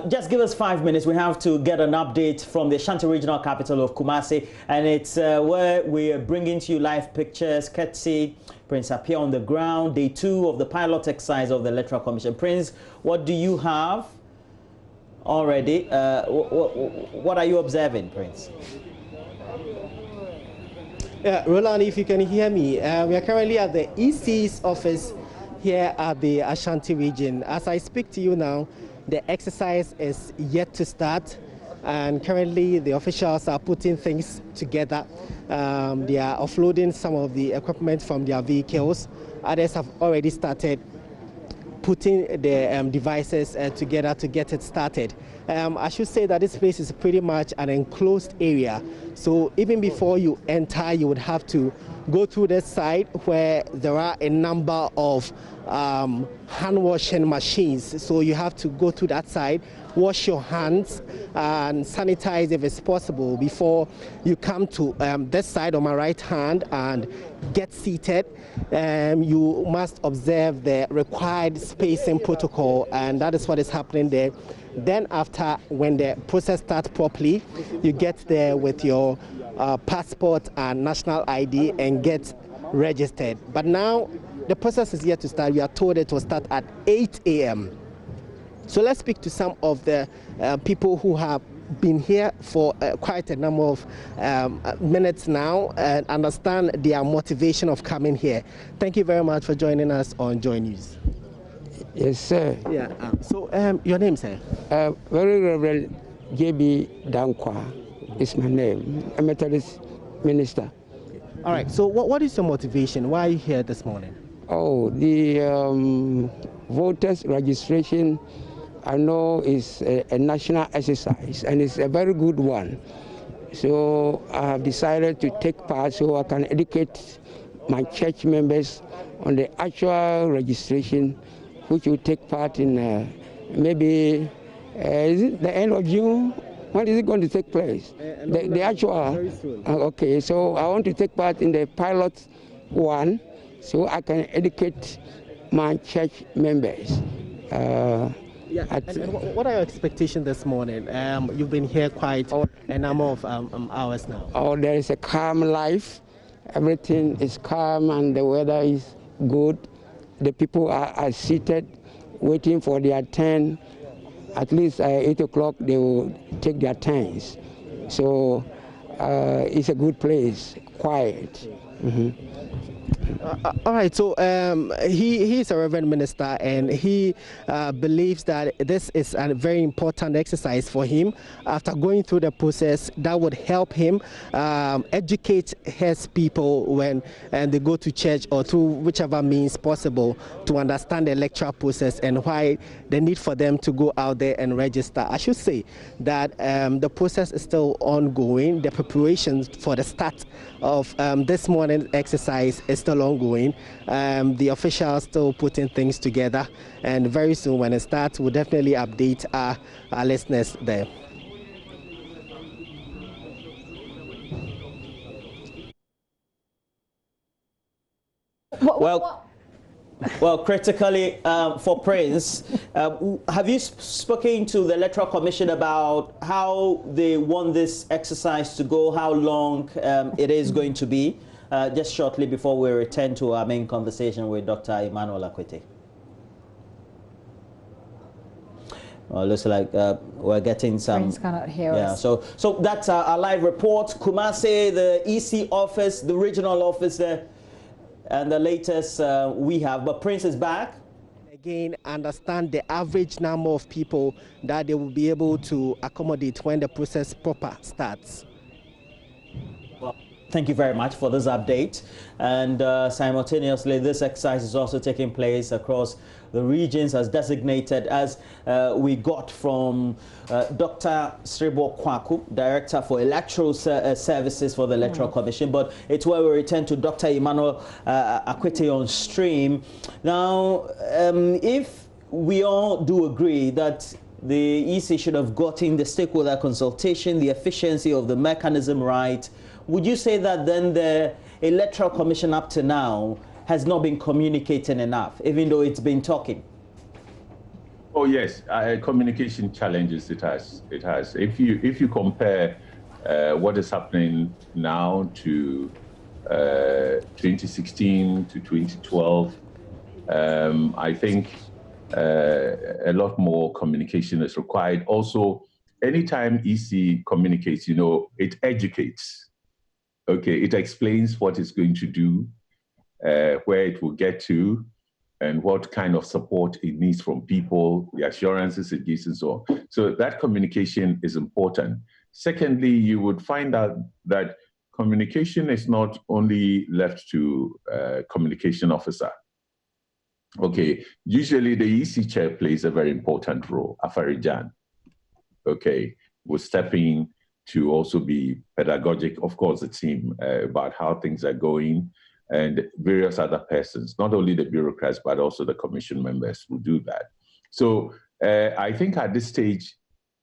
Just give us 5 minutes. We have to get an update from the Ashanti regional capital of Kumasi, and it's where we are bringing to you live pictures, courtesy Prince Appear on the ground, day 2 of the pilot exercise of the Electoral Commission. Prince, what do you have already? What are you observing, Prince? Yeah, Roland, if you can hear me, we are currently at the EC's office here at the Ashanti region. As I speak to you now, the exercise is yet to start, and currently the officials are putting things together. They are offloading some of the equipment from their vehicles. Others have already started putting the devices together to get it started. I should say that this place is pretty much an enclosed area. So even before you enter, you would have to go through this side where there are a number of hand washing machines. So you have to go through that side, wash your hands and sanitize if it's possible before you come to this side on my right hand and get seated. You must observe the required spacing protocol, and that is what is happening there. Then after, when the process starts properly, you get there with your passport and national ID and get registered. But now the process is yet to start. We are told it will start at 8 a.m. So let's speak to some of the people who have been here for quite a number of minutes now and understand their motivation of coming here. Thank you very much for joining us on Joy News. Yes, sir. Yeah. So your name, sir? Very Reverend J.B. Dankwa is my name. I'm a Methodist minister. All right. So what is your motivation? Why are you here this morning? Oh, the voters registration, I know, is a national exercise, and it's a very good one. So I have decided to take part so I can educate my church members on the actual registration, which will take part in maybe is it the end of June? When is it going to take place? The actual. Very soon. Okay, so I want to take part in the pilot one, so I can educate my church members. Yeah. And what are your expectations this morning? You've been here quite a number of hours now. Oh, there is a calm life. Everything is calm and the weather is good. The people are seated, waiting for their turn. At least 8 o'clock, they will take their turns. So it's a good place, quiet. All right, so he's a Reverend Minister, and he believes that this is a very important exercise for him. After going through the process, that would help him educate his people when they go to church or through whichever means possible to understand the electoral process and why the need for them to go out there and register. I should say that the process is still ongoing. The preparations for the start of this morning's exercise is still ongoing. The officials still putting things together, and very soon when it starts, we'll definitely update our listeners there. Well, critically for Prince, have you spoken to the Electoral Commission about how they want this exercise to go, how long it is going to be? Just shortly before we return to our main conversation with Dr. Emmanuel Akwete. Well, looks like we're getting some. Prince cannot hear us. So that's our live report. Kumasi, the EC office, the regional office there, and the latest we have. But Prince is back. Again, understand the average number of people that they will be able to accommodate when the process proper starts. Thank you very much for this update. And simultaneously, this exercise is also taking place across the regions as designated, as we got from Dr. Sribo Kwaku, Director for Electoral Services for the Electoral Commission. But it's where we return to Dr. Emmanuel Akwete on stream. Now, if we all do agree that the EC should have gotten the stakeholder consultation, the efficiency of the mechanism right, would you say that then the Electoral Commission up to now has not been communicating enough, even though it's been talking? Oh yes, communication challenges. It has. If you compare what is happening now to 2016 to 2012, I think a lot more communication is required. Also, anytime EC communicates, it educates. Okay, it explains what it's going to do, where it will get to, and what kind of support it needs from people, the assurances it gives, and so on. So that communication is important. Secondly, you would find out that communication is not only left to communication officer. Okay, usually the EC chair plays a very important role, Afarijan. Okay, will step in to also be pedagogic, of course, the team about how things are going, and various other persons, not only the bureaucrats, but also the commission members will do that. So I think at this stage,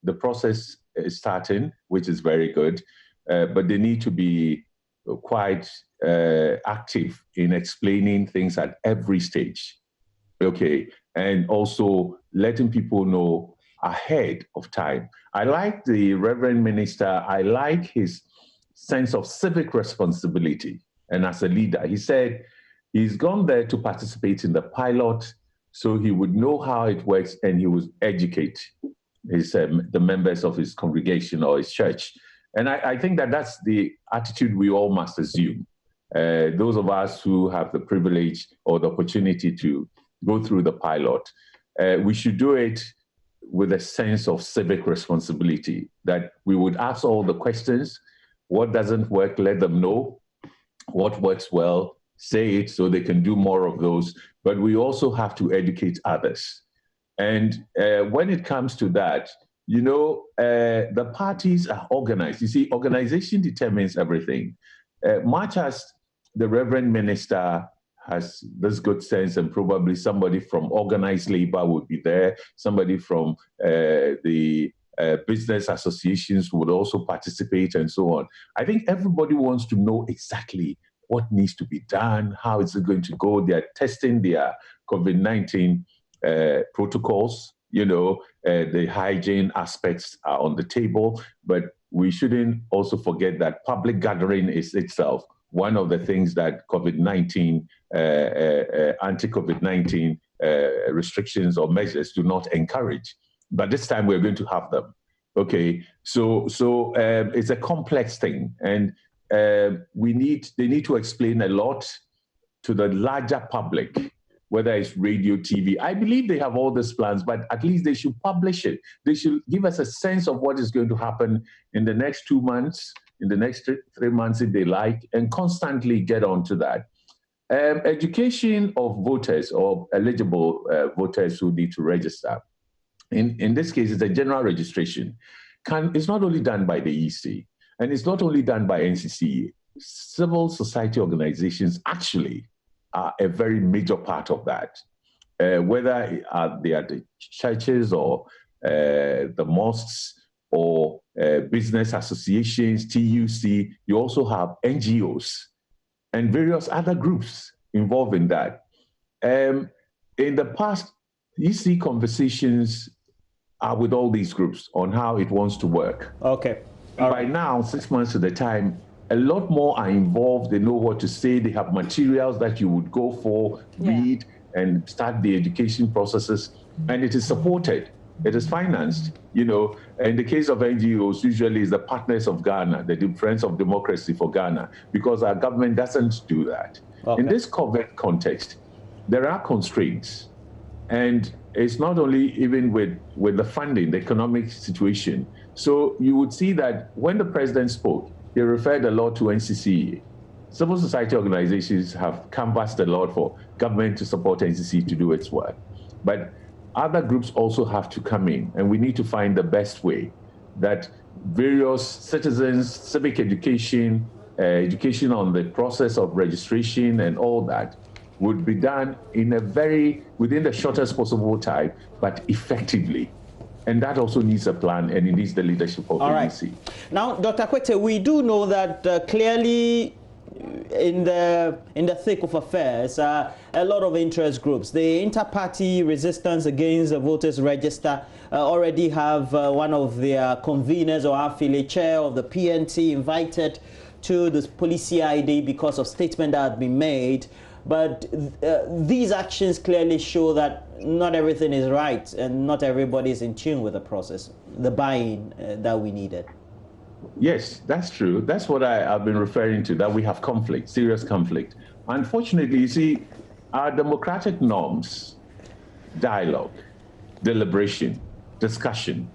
the process is starting, which is very good, but they need to be quite active in explaining things at every stage, okay, and also letting people know ahead of time. I like the Reverend Minister. I like his sense of civic responsibility. And as a leader, he said he's gone there to participate in the pilot so he would know how it works and he would educate the members of his congregation or his church. And I think that that's the attitude we all must assume. Those of us who have the privilege or the opportunity to go through the pilot, we should do it with a sense of civic responsibility, that we would ask all the questions. What doesn't work, let them know. What works well, say it so they can do more of those. But we also have to educate others. And when it comes to that, the parties are organized. You see, organization determines everything. Much as the Reverend Minister has this good sense, and probably somebody from organized labor would be there, somebody from the business associations would also participate, and so on. I think everybody wants to know exactly what needs to be done, how is it going to go. They are testing their COVID-19 protocols, the hygiene aspects are on the table, but we shouldn't also forget that public gathering is itself one of the things that COVID-19, anti-COVID-19 restrictions or measures do not encourage. But this time we're going to have them. Okay, so it's a complex thing, and they need to explain a lot to the larger public, whether it's radio, TV. I believe they have all these plans, but at least they should publish it. They should give us a sense of what is going to happen in the next 2 months, in the next 3 months if they like, and constantly get onto that. Education of voters or eligible voters who need to register. In this case, it's a general registration. It's not only done by the EC, and it's not only done by NCCE. Civil society organizations actually are a very major part of that. Whether they are the churches or the mosques or business associations, TUC, you also have NGOs and various other groups involved in that. In the past, EC conversations are with all these groups on how it wants to work. Okay. By now, 6 months at the time, a lot more are involved. They know what to say. They have materials that you would go for, read, and start the education processes. And it is supported. It is financed. In the case of NGOs, usually it's the Partners of Ghana, the Friends of Democracy for Ghana, because our government doesn't do that. Okay. In this COVID context, there are constraints. And it's not only even with the funding, the economic situation. So you would see that when the president spoke, he referred a lot to NCCE. Civil society organizations have canvassed a lot for government to support NCCE to do its work. But other groups also have to come in, and we need to find the best way that various citizens, civic education, education on the process of registration and all that would be done within the shortest possible time, but effectively. And that also needs a plan, and it needs the leadership of the EC. Now, Dr. Kwete, we do know that clearly in the thick of affairs, a lot of interest groups. The Inter-Party Resistance Against the Voters Register already have one of their conveners or affiliate chair of the PNT invited to the police CID because of statement that had been made. But these actions clearly show that not everything is right and not everybody is in tune with the process, the buy-in that we needed. Yes, that's true. That's what I've been referring to, that we have conflict, serious conflict. Unfortunately, you see, our democratic norms, dialogue, deliberation, discussion,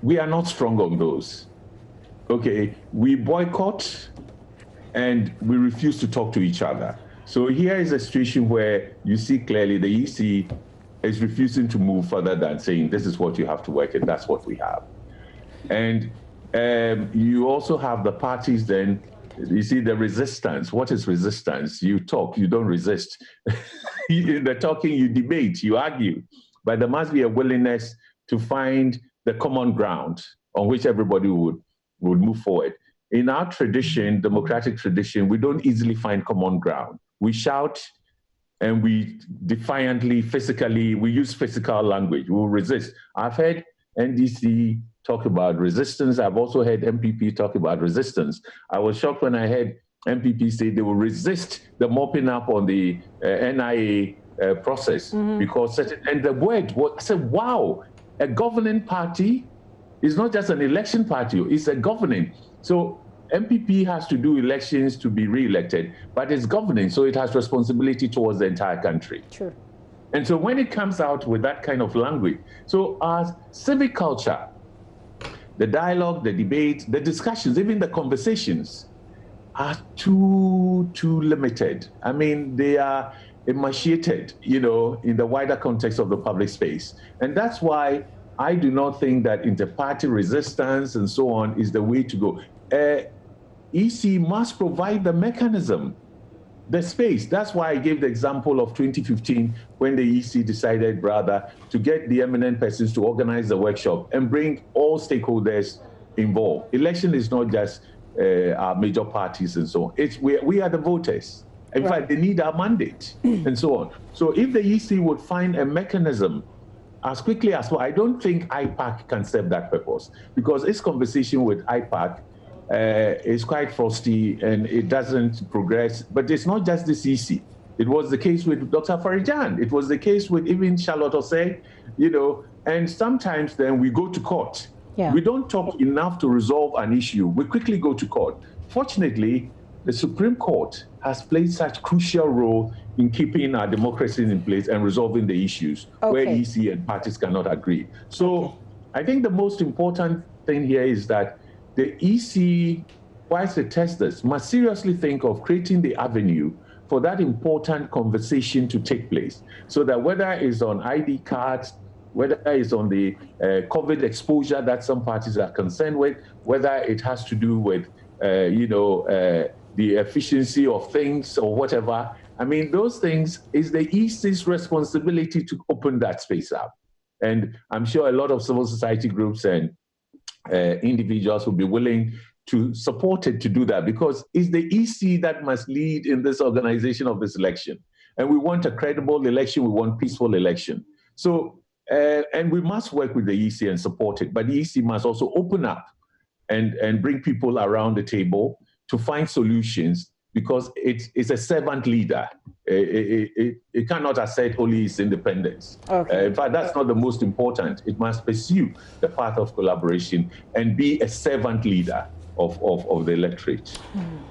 we are not strong on those. Okay, we boycott and we refuse to talk to each other. So here is a situation where you see clearly the EC is refusing to move further than saying this is what you have to work and that's what we have. And you also have the parties then, you see the resistance. What is resistance? You talk, you don't resist. In the talking, you debate, you argue. But there must be a willingness to find the common ground on which everybody would move forward. In our tradition, democratic tradition, we don't easily find common ground. We shout and we defiantly, physically, we use physical language. We will resist. I've heard NDC talk about resistance. I've also heard MPP talk about resistance. I was shocked when I heard MPP say they will resist the mopping up on the NIA process because and the word, I said, wow, a governing party is not just an election party, it's a governing. So MPP has to do elections to be re-elected, but it's governing, so it has responsibility towards the entire country. Sure. And so when it comes out with that kind of language, so our civic culture, the dialogue, the debate, the discussions, even the conversations are too limited. I mean, they are emaciated, you know, in the wider context of the public space. And that's why I do not think that inter-party resistance and so on is the way to go. EC must provide the mechanism, the space. That's why I gave the example of 2015 when the EC decided rather to get the eminent persons to organize the workshop and bring all stakeholders involved. Election is not just our major parties and so on. It's we are the voters. In fact, they need our mandate and so on. So if the EC would find a mechanism as quickly as well, I don't think IPAC can serve that purpose because its conversation with IPAC is quite frosty and it doesn't progress. But it's not just this EC. It was the case with Dr. Farijan. It was the case with even Charlotte Osei, you know, and sometimes then we go to court. Yeah. We don't talk enough to resolve an issue. We quickly go to court. Fortunately, the Supreme Court has played such a crucial role in keeping our democracy in place and resolving the issues where EC and parties cannot agree. So I think the most important thing here is that the EC, whilst the testers, must seriously think of creating the avenue for that important conversation to take place so that whether it's on ID cards, whether it's on the COVID exposure that some parties are concerned with, whether it has to do with, the efficiency of things or whatever. I mean, those things is the EC's responsibility to open that space up. And I'm sure a lot of civil society groups and individuals will be willing to support it to do that because it's the EC that must lead in this organization of this election. And we want a credible election. We want peaceful election. So, and we must work with the EC and support it. But the EC must also open up and bring people around the table to find solutions because it's a servant leader. It cannot assert only its independence. In fact, that's not the most important. It must pursue the path of collaboration and be a servant leader of the electorate.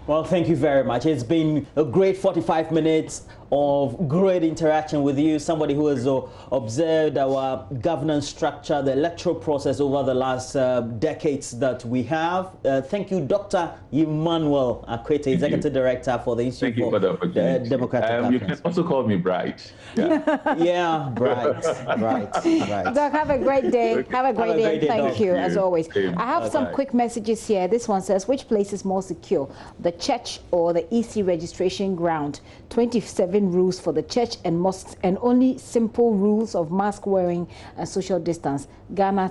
Well, thank you very much. It's been a great 45 minutes of great interaction with you, somebody who has observed our governance structure, the electoral process over the last decades that we have. Thank you, Dr. Emmanuel Akwete, Executive Director for the Institute for Democratic You can also call me Bright. Yeah, yeah, Bright. Doc, have a great day. Have a great day, and thank you, as always. I have some quick messages here. This one says, which place is more secure, the church or the EC registration ground? 27 rules for the church and mosques, and only simple rules of mask wearing and social distance. Ghana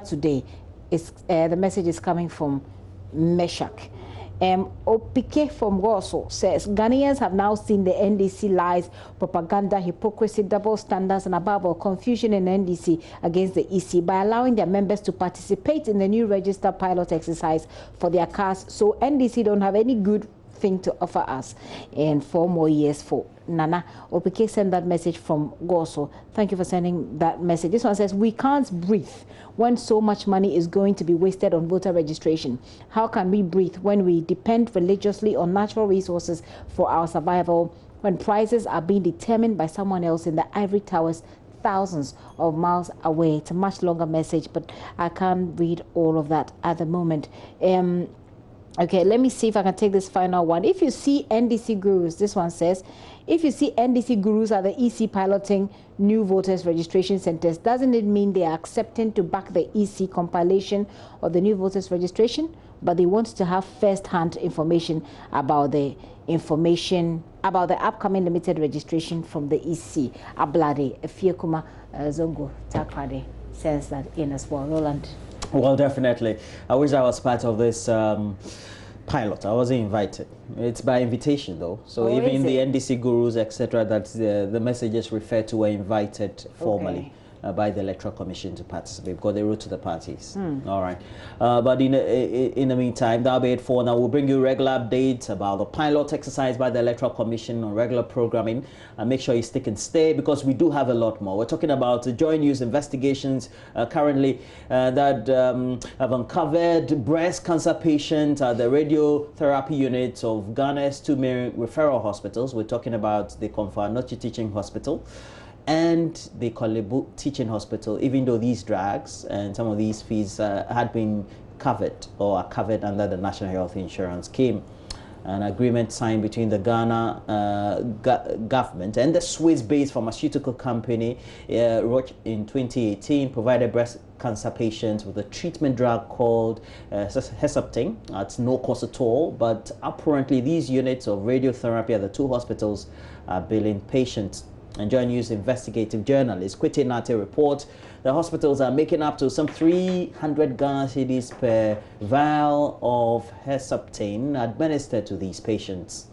today. The message is coming from Meshach. Opike from Rosso says Ghanaians have now seen the NDC lies, propaganda, hypocrisy, double standards, and above all, confusion in NDC against the EC by allowing their members to participate in the new register pilot exercise for their cars. So NDC don't have any good thing to offer us in 4 more years for Nana. Opike sent that message from Goso. Thank you for sending that message. This one says, we can't breathe when so much money is going to be wasted on voter registration. How can we breathe when we depend religiously on natural resources for our survival, when prices are being determined by someone else in the ivory towers thousands of miles away? It's a much longer message, but I can't read all of that at the moment. Okay, let me see if I can take this final one. If you see NDC gurus, this one says, if you see NDC gurus at the EC piloting new voters registration centers, doesn't it mean they are accepting to back the EC compilation of the new voters registration? But they want to have first-hand information about the upcoming limited registration from the EC. Ablade, Efiekuma, Zongo, Takrade says that in as well. Roland. Well, definitely. I wish I was part of this pilot. I wasn't invited. It's by invitation, though. So even the NDC gurus, etc., that the messages refer to were invited formally by the Electoral Commission to participate because they wrote to the parties. All right. But in the meantime, that'll be it for now. We'll bring you regular updates about the pilot exercise by the Electoral Commission on regular programming. And make sure you stick and stay because we do have a lot more. We're talking about the Joy News investigations currently that have uncovered breast cancer patients at the radiotherapy units of Ghana's 2 main referral hospitals. We're talking about the Konfa-Nochi Teaching Hospital and the Kolebu Teaching Hospital, even though these drugs and some of these fees had been covered or are covered under the National Health Insurance Scheme. An agreement signed between the Ghana government and the Swiss-based pharmaceutical company Roche in 2018 provided breast cancer patients with a treatment drug called Herceptin at no cost at all. But apparently these units of radiotherapy at the 2 hospitals are billing patients. And Joy News investigative journalist Kwete Nate reports the hospitals are making up to some 300 Ghana cedis per vial of Herceptin administered to these patients.